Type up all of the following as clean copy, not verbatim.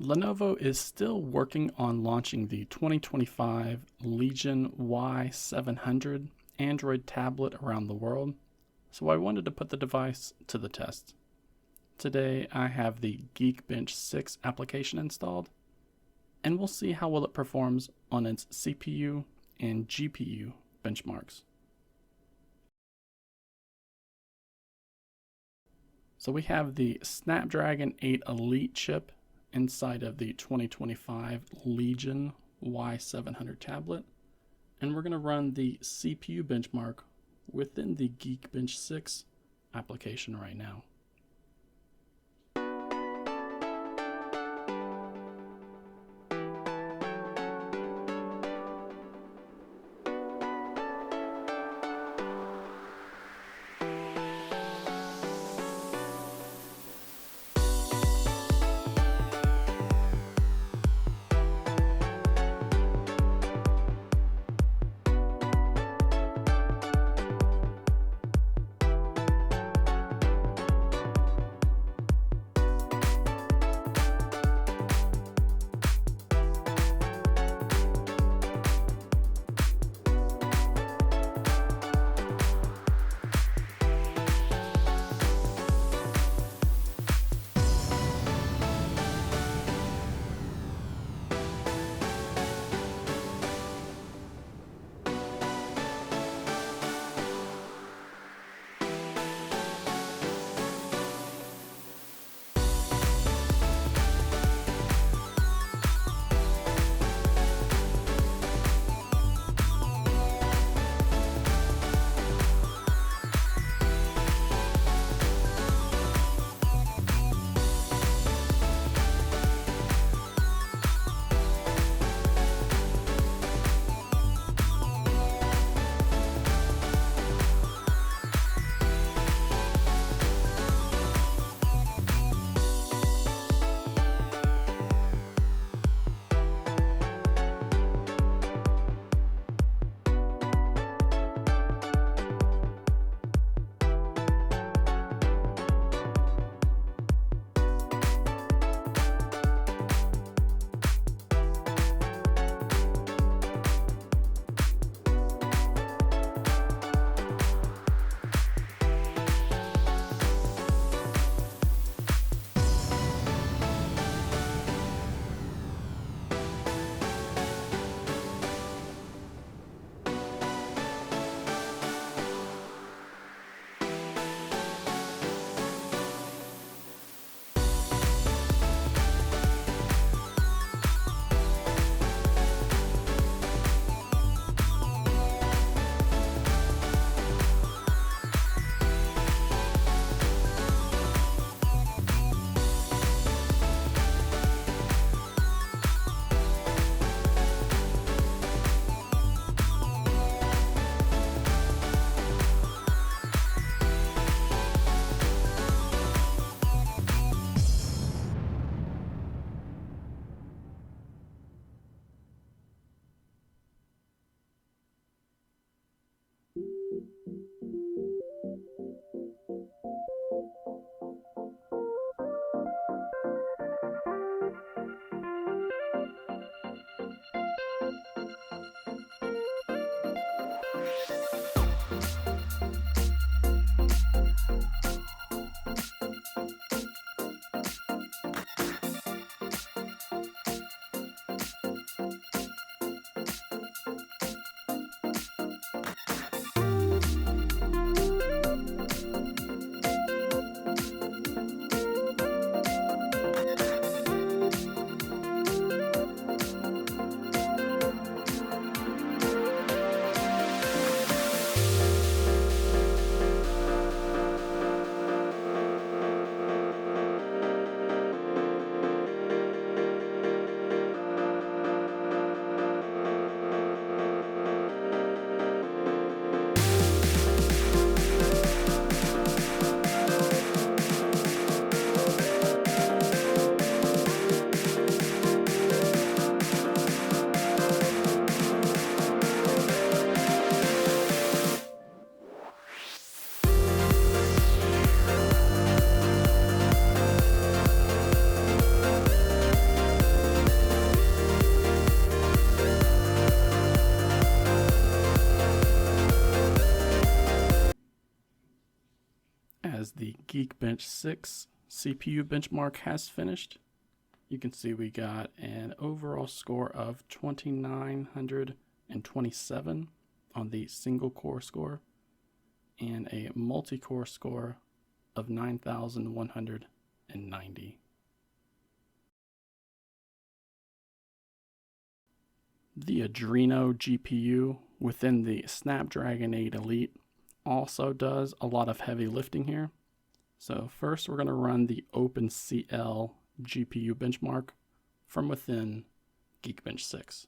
Lenovo is still working on launching the 2025 Legion Y700 Android tablet around the world, so I wanted to put the device to the test. Today I have the Geekbench 6 application installed, and we'll see how well it performs on its CPU and GPU benchmarks. So we have the Snapdragon 8 Elite chip inside of the 2025 Legion Y700 tablet, and we're going to run the CPU benchmark within the Geekbench 6 application right now. Geekbench 6 CPU benchmark has finished. You can see we got an overall score of 2,927 on the single core score and a multi-core score of 9,190. The Adreno GPU within the Snapdragon 8 Elite also does a lot of heavy lifting here. So first we're going to run the OpenCL GPU benchmark from within Geekbench 6.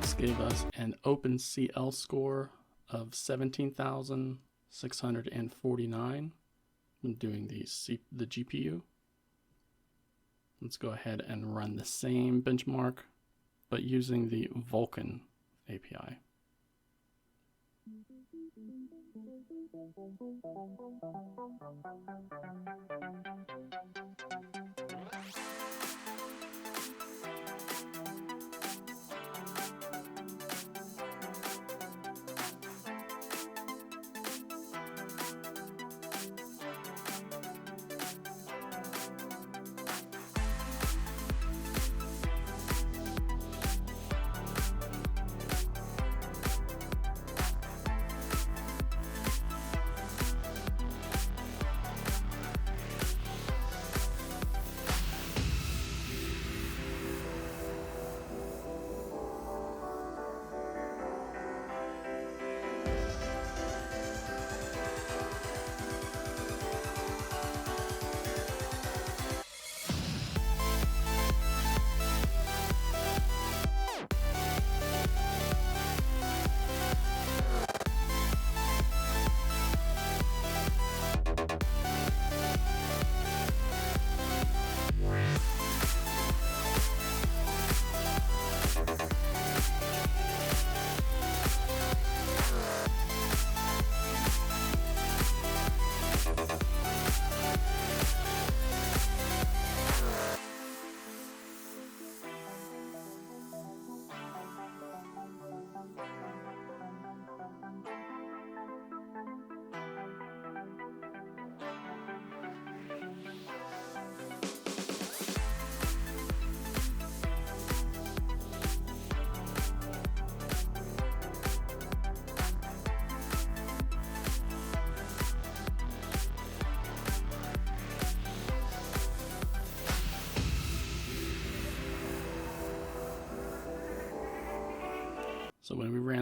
This gave us an OpenCL score of 17,649 when doing the GPU. Let's go ahead and run the same benchmark, but using the Vulkan API.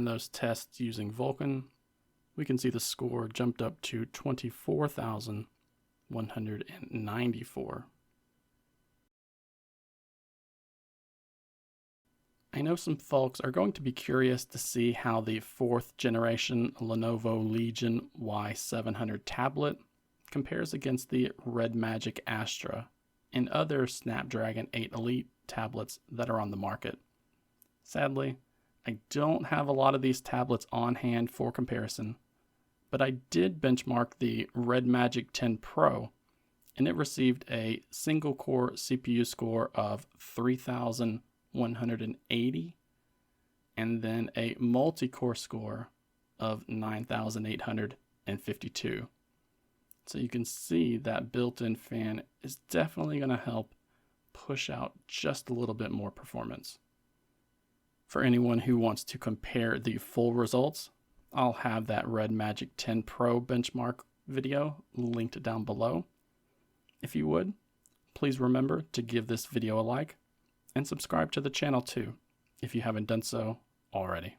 those tests using Vulkan, we can see the score jumped up to 24,194. I know some folks are going to be curious to see how the 4th generation Lenovo Legion Y700 tablet compares against the RedMagic Astra and other Snapdragon 8 Elite tablets that are on the market. Sadly, I don't have a lot of these tablets on hand for comparison, but I did benchmark the RedMagic 10 Pro, and it received a single-core CPU score of 3,180 and then a multi-core score of 9,852. So you can see that built-in fan is definitely going to help push out just a little bit more performance. For anyone who wants to compare the full results, I'll have that RedMagic 10 Pro benchmark video linked down below. If you would, please remember to give this video a like and subscribe to the channel too, if you haven't done so already.